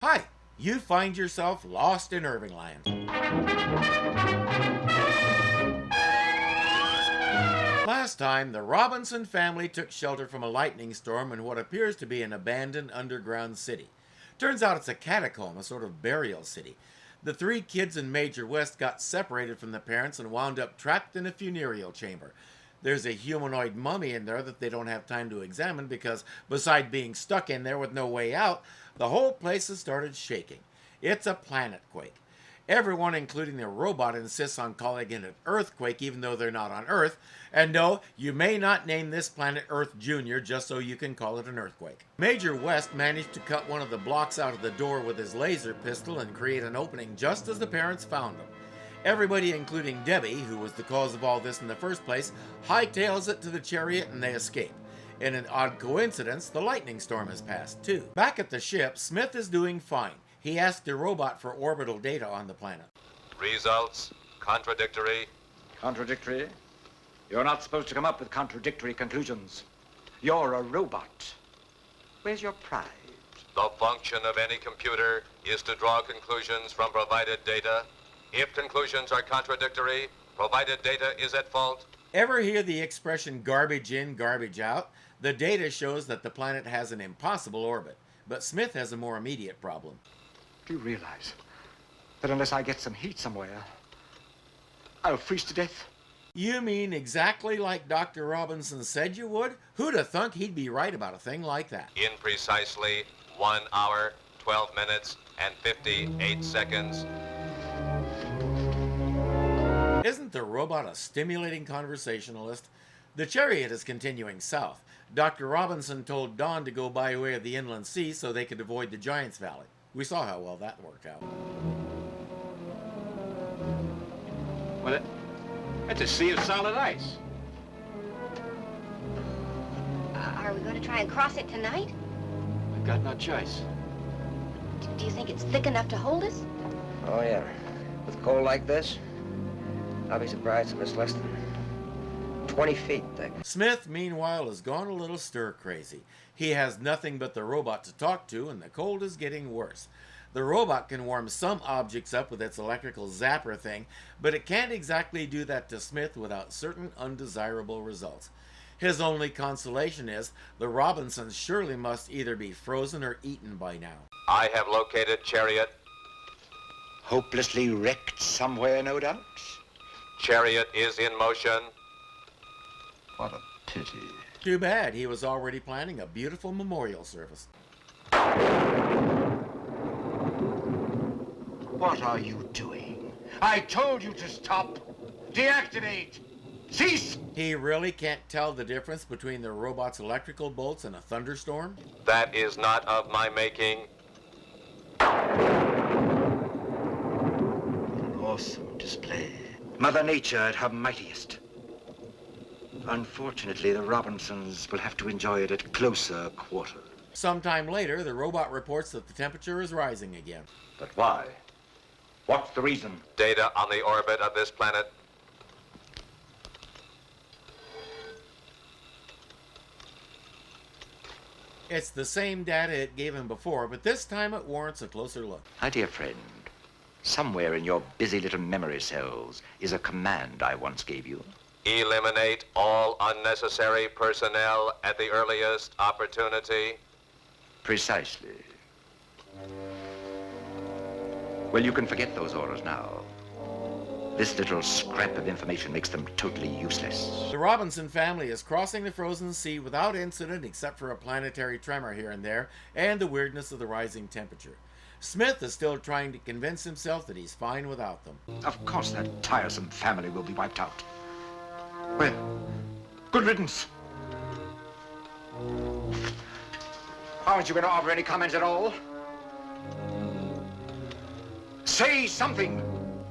Hi, you find yourself lost in Irvingland. Last time, the Robinson family took shelter from a lightning storm in what appears to be an abandoned underground city. Turns out it's a catacomb, a sort of burial city. The three kids in Major West got separated from the parents and wound up trapped in a funereal chamber. There's a humanoid mummy in there that they don't have time to examine because, beside being stuck in there with no way out, the whole place has started shaking. It's a planetquake. Everyone, including the robot, insists on calling it an earthquake even though they're not on Earth. And no, you may not name this planet Earth Junior just so you can call it an earthquake. Major West managed to cut one of the blocks out of the door with his laser pistol and create an opening just as the parents found them. Everybody, including Debbie, who was the cause of all this in the first place, hightails it to the chariot and they escape. In an odd coincidence, the lightning storm has passed too. Back at the ship, Smith is doing fine. He asked the robot for orbital data on the planet. Results contradictory. Contradictory? You're not supposed to come up with contradictory conclusions. You're a robot. Where's your pride? The function of any computer is to draw conclusions from provided data. If conclusions are contradictory, provided data is at fault. Ever hear the expression garbage in, garbage out? The data shows that the planet has an impossible orbit, but Smith has a more immediate problem. Do you realize that unless I get some heat somewhere, I'll freeze to death? You mean exactly like Dr. Robinson said you would? Who'd have thunk he'd be right about a thing like that? In precisely 1 hour, 12 minutes, and 58 seconds. Isn't the robot a stimulating conversationalist? The chariot is continuing south. Dr. Robinson told Don to go by way of the inland sea so they could avoid the Giants Valley. We saw how well that worked out. Well, it's a sea of solid ice. Are we going to try and cross it tonight? We've got no choice. Do you think it's thick enough to hold us? Oh, yeah. With cold like this, I'll be surprised if it's less than 20 feet thick. Smith, meanwhile, has gone a little stir-crazy. He has nothing but the robot to talk to, and the cold is getting worse. The robot can warm some objects up with its electrical zapper thing, but it can't exactly do that to Smith without certain undesirable results. His only consolation is the Robinsons surely must either be frozen or eaten by now. I have located chariot. Hopelessly wrecked somewhere, no doubt? Chariot is in motion. What a pity. Too bad, he was already planning a beautiful memorial service. What are you doing? I told you to stop. Deactivate. Cease. He really can't tell the difference between the robot's electrical bolts and a thunderstorm? That is not of my making. An awesome display. Mother Nature at her mightiest. Unfortunately, the Robinsons will have to enjoy it at closer quarters. Sometime later, the robot reports that the temperature is rising again. But why? What's the reason? Data on the orbit of this planet. It's the same data it gave him before, but this time it warrants a closer look. My dear friend, somewhere in your busy little memory cells is a command I once gave you. Eliminate all unnecessary personnel at the earliest opportunity. Precisely. Well, you can forget those orders now. This little scrap of information makes them totally useless. The Robinson family is crossing the frozen sea without incident except for a planetary tremor here and there and the weirdness of the rising temperature. Smith is still trying to convince himself that he's fine without them. Of course that tiresome family will be wiped out. Well, good riddance. Aren't you going to offer any comments at all? Say something.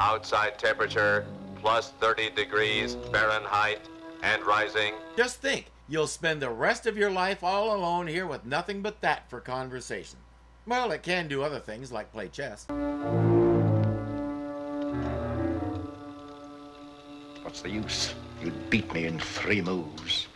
Outside temperature plus 30 degrees Fahrenheit and rising. Just think, you'll spend the rest of your life all alone here with nothing but that for conversation. Well, it can do other things like play chess. What's the use? You'd beat me in 3 moves.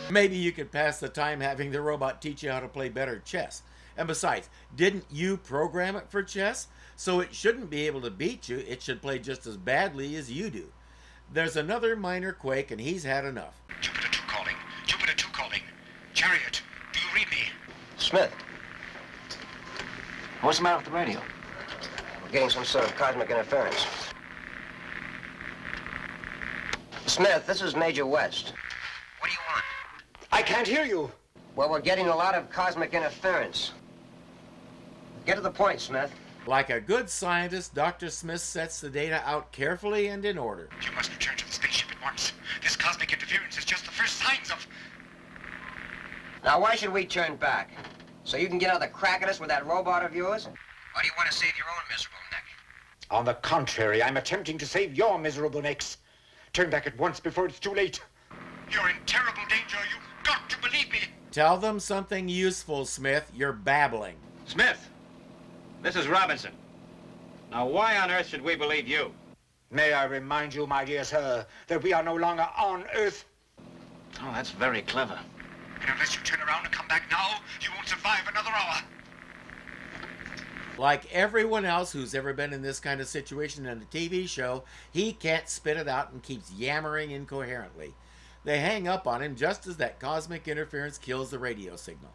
Maybe you could pass the time having the robot teach you how to play better chess. And besides, didn't you program it for chess? So it shouldn't be able to beat you. It should play just as badly as you do. There's another minor quake, and he's had enough. Jupiter 2 calling. Jupiter 2 calling. Chariot, do you read me? Smith, What's the matter with the radio? we're getting some sort of cosmic interference. Smith, this is Major West. What do you want? I can't hear you. Well, we're getting a lot of cosmic interference. Get to the point, Smith. Like a good scientist, Dr. Smith sets the data out carefully and in order. You must return to the spaceship at once. This cosmic interference is just the first signs of... Now, why should we turn back? So you can get another crack at us with that robot of yours? Or do you want to save your own miserable neck? On the contrary, I'm attempting to save your miserable necks. Turn back at once before it's too late. You're in terrible danger. You've got to believe me. Tell them something useful, Smith. You're babbling. Smith, this is Robinson. Now, why on earth should we believe you? May I remind you, my dear sir, that we are no longer on Earth. Oh, that's very clever. And unless you turn around and come back now, you won't survive another hour. Like everyone else who's ever been in this kind of situation in a TV show, he can't spit it out and keeps yammering incoherently. They hang up on him just as that cosmic interference kills the radio signal.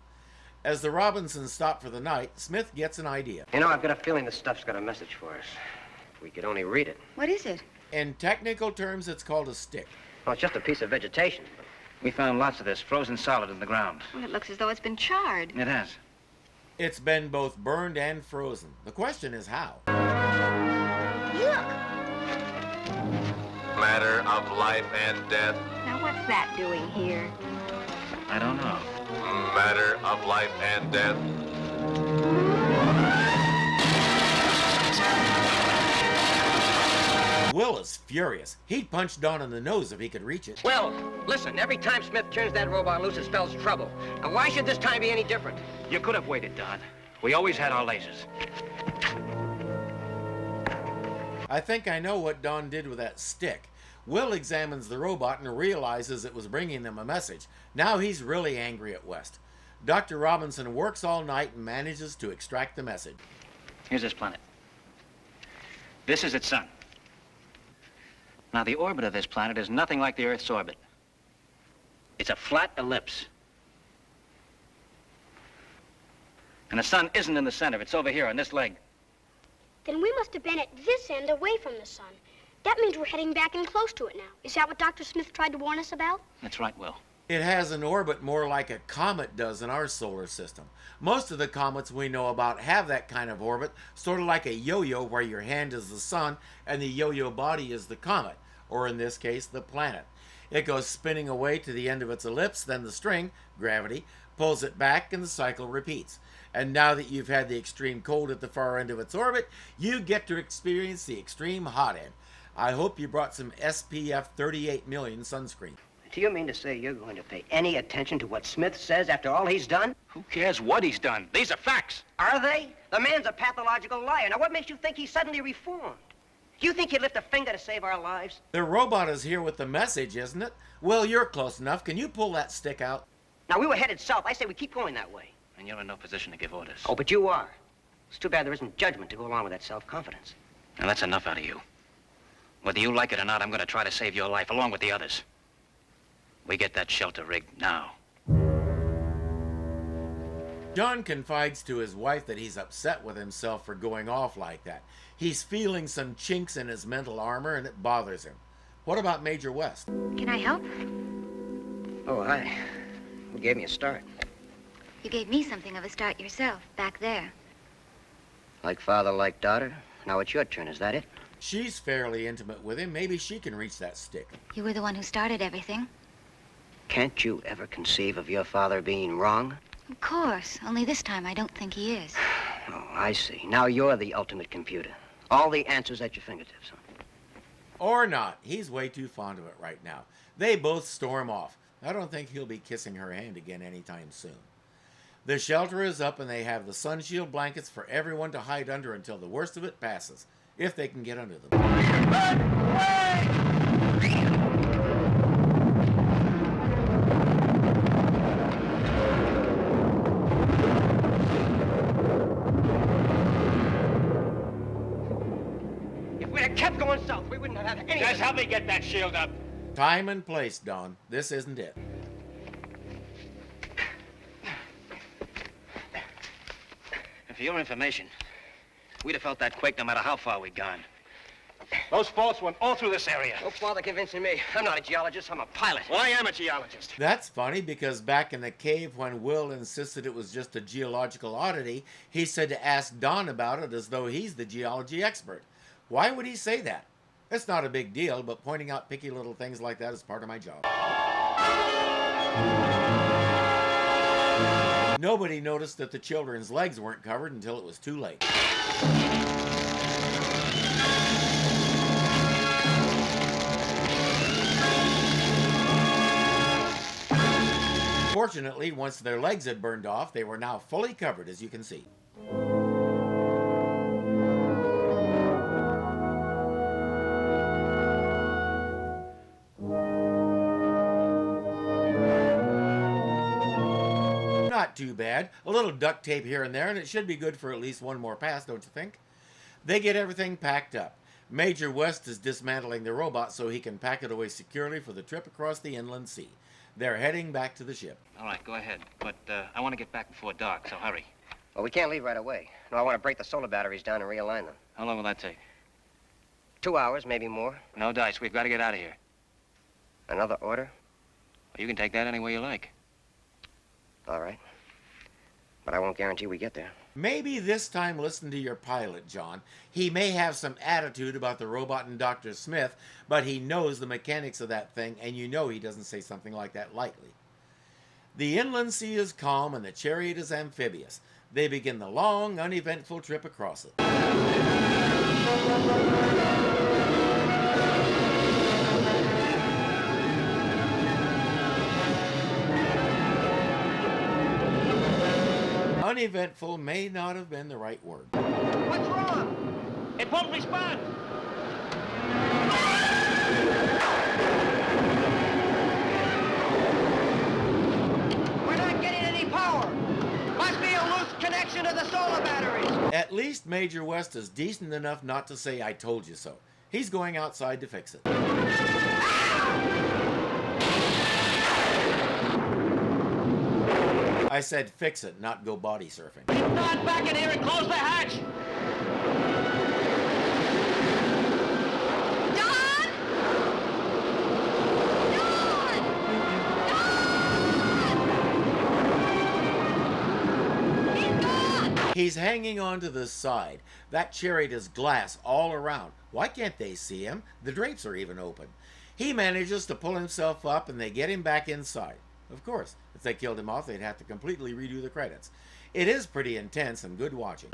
As the Robinsons stop for the night, Smith gets an idea. You know, I've got a feeling this stuff's got a message for us. If we could only read it. What is it? In technical terms, it's called a stick. Well, it's just a piece of vegetation. We found lots of this frozen solid in the ground. Well, it looks as though it's been charred. It has. It's been both burned and frozen. The question is how. Look! Matter of life and death. Now, what's that doing here? I don't know. Matter of life and death. Will is furious. He'd punch Don in the nose if he could reach it. Well, listen, every time Smith turns that robot loose, it spells trouble. Now, why should this time be any different? You could have waited, Don. We always had our lasers. I think I know what Don did with that stick. Will examines the robot and realizes it was bringing them a message. Now he's really angry at West. Dr. Robinson works all night and manages to extract the message. Here's this planet. This is its sun. Now, the orbit of this planet is nothing like the Earth's orbit. It's a flat ellipse. And the sun isn't in the center. It's over here on this leg. Then we must have been at this end away from the sun. That means we're heading back in close to it now. Is that what Dr. Smith tried to warn us about? That's right, Will. It has an orbit more like a comet does in our solar system. Most of the comets we know about have that kind of orbit, sort of like a yo-yo where your hand is the sun and the yo-yo body is the comet, or in this case, the planet. It goes spinning away to the end of its ellipse, then the string, gravity, pulls it back and the cycle repeats. And now that you've had the extreme cold at the far end of its orbit, you get to experience the extreme hot end. I hope you brought some SPF 38 million sunscreen. Do you mean to say you're going to pay any attention to what Smith says after all he's done? Who cares what he's done? These are facts. Are they? The man's a pathological liar. Now, what makes you think he's suddenly reformed? Do you think he'd lift a finger to save our lives? The robot is here with the message, isn't it? Well, you're close enough. Can you pull that stick out? Now, we were headed south. I say we keep going that way. And you're in no position to give orders. Oh, but you are. It's too bad there isn't judgment to go along with that self-confidence. Now, that's enough out of you. Whether you like it or not, I'm going to try to save your life, along with the others. We get that shelter rigged now. John confides to his wife that he's upset with himself for going off like that. He's feeling some chinks in his mental armor and it bothers him. What about Major West? Can I help? Oh, hi. Who gave me a start? You gave me something of a start yourself, back there. Like father, like daughter. Now it's your turn, is that it? She's fairly intimate with him. Maybe she can reach that stick. You were the one who started everything. Can't you ever conceive of your father being wrong? Of course, only this time I don't think he is. Oh, I see. Now you're the ultimate computer. All the answers at your fingertips, huh? Or not. He's way too fond of it right now. They both storm off. I don't think he'll be kissing her hand again anytime soon. The shelter is up and they have the sunshield blankets for everyone to hide under until the worst of it passes, if they can get under them. had kept going south, we wouldn't have had any... Just help me get that shield up. Time and place, Don. This isn't it. And for your information, we'd have felt that quake no matter how far we'd gone. Those faults went all through this area. Don't bother convincing me. I'm not a geologist, I'm a pilot. Well, I am a geologist. That's funny because back in the cave when Will insisted it was just a geological oddity, he said to ask Don about it as though he's the geology expert. Why would he say that? It's not a big deal, but pointing out picky little things like that is part of my job. Nobody noticed that the children's legs weren't covered until it was too late. Fortunately, once their legs had burned off, they were now fully covered, as you can see. Not too bad. A little duct tape here and there, and it should be good for at least one more pass, don't you think? They get everything packed up. Major West is dismantling the robot so he can pack it away securely for the trip across the inland sea. They're heading back to the ship. All right, go ahead. But I want to get back before dark, so hurry. Well, we can't leave right away. No, I want to break the solar batteries down and realign them. How long will that take? 2 hours, maybe more. No dice. We've got to get out of here. Another order? Well, you can take that any way you like. All right. But I won't guarantee we get there. Maybe this time listen to your pilot, John. He may have some attitude about the robot and Dr. Smith, but he knows the mechanics of that thing, and you know he doesn't say something like that lightly. The inland sea is calm and the chariot is amphibious. They begin the long, uneventful trip across it. Uneventful may not have been the right word. What's wrong? It won't respond. We're not getting any power. Must be a loose connection to the solar batteries. At least Major West is decent enough not to say I told you so. He's going outside to fix it. I said fix it, not go body surfing. Start back in here and close the hatch. Don! Don! Don! He's gone! He's hanging on to the side. That chariot is glass all around. Why can't they see him? The drapes are even open. He manages to pull himself up and they get him back inside. Of course, if they killed him off, they'd have to completely redo the credits. It is pretty intense and good watching.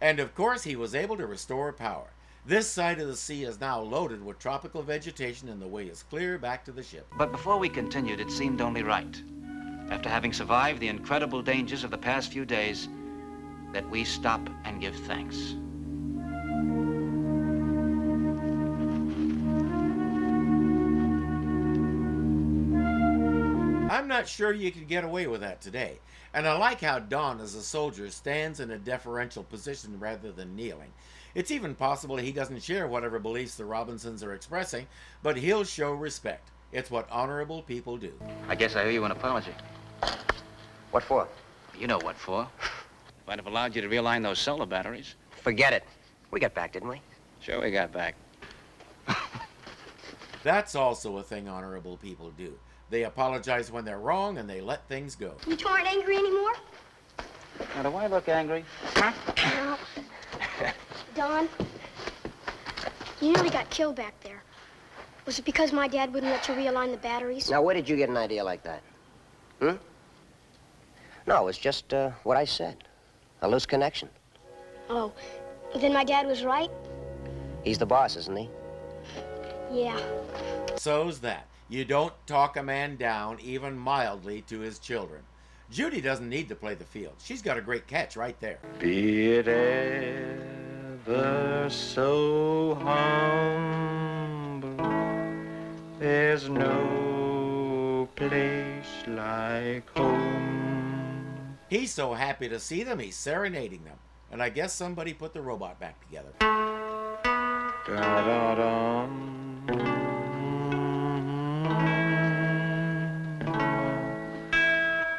And of course, he was able to restore power. This side of the sea is now loaded with tropical vegetation and the way is clear back to the ship. But before we continued, it seemed only right, after having survived the incredible dangers of the past few days, that we stop and give thanks. I'm not sure you could get away with that today. And I like how Don, as a soldier, stands in a deferential position rather than kneeling. It's even possible he doesn't share whatever beliefs the Robinsons are expressing, but he'll show respect. It's what honorable people do. I guess I owe you an apology. What for? You know what for. If I'd have allowed you to realign those solar batteries. Forget it. We got back, didn't we? Sure, we got back. That's also a thing honorable people do. They apologize when they're wrong and they let things go. You two aren't angry anymore? Now, do I look angry? No. Don, you nearly got killed back there. Was it because my dad wouldn't let you realign the batteries? Now, where did you get an idea like that? Hmm? No, it's just what I said. A loose connection. Oh, then my dad was right? He's the boss, isn't he? Yeah. So's that. You don't talk a man down, even mildly, to his children. Judy doesn't need to play the field. She's got a great catch right there. Be it ever so humble, there's no place like home. He's so happy to see them, he's serenading them. And I guess somebody put the robot back together. Da-da-dum.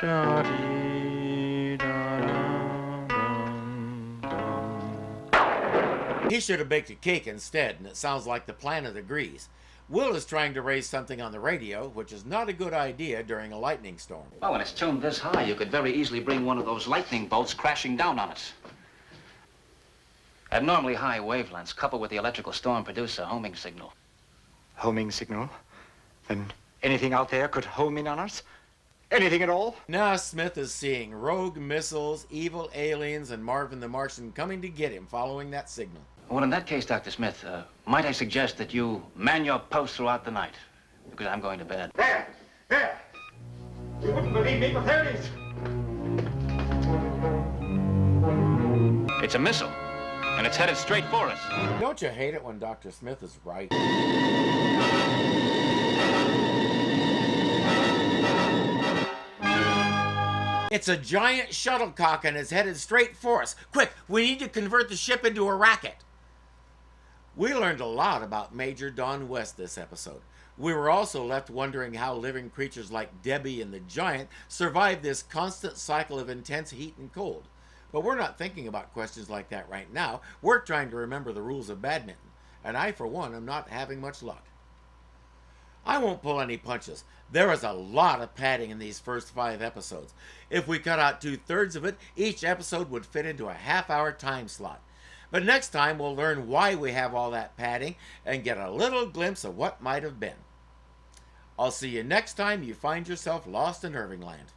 Da-dee, da-dum, dum. He should have baked a cake instead, and it sounds like the planet agrees. Will is trying to raise something on the radio, which is not a good idea during a lightning storm. Oh, when it's tuned this high, you could very easily bring one of those lightning bolts crashing down on us. Abnormally high wavelengths coupled with the electrical storm produce a homing signal. Homing signal? And anything out there could home in on us? Anything at all? Now Smith is seeing rogue missiles, evil aliens, and Marvin the Martian coming to get him following that signal. Well, in that case, Dr. Smith, might I suggest that you man your post throughout the night? Because I'm going to bed. There! There! You wouldn't believe me, but there it is! It's a missile, and it's headed straight for us. Don't you hate it when Dr. Smith is right? It's a giant shuttlecock and it's headed straight for us. Quick, we need to convert the ship into a racket. We learned a lot about Major Don West this episode. We were also left wondering how living creatures like Debbie and the Giant survive this constant cycle of intense heat and cold. But we're not thinking about questions like that right now. We're trying to remember the rules of badminton. And I, for one, am not having much luck. I won't pull any punches. There is a lot of padding in these first 5 episodes. If we cut out 2/3 of it, each episode would fit into a half-hour time slot. But next time we'll learn why we have all that padding and get a little glimpse of what might have been. I'll see you next time you find yourself lost in Irvingland.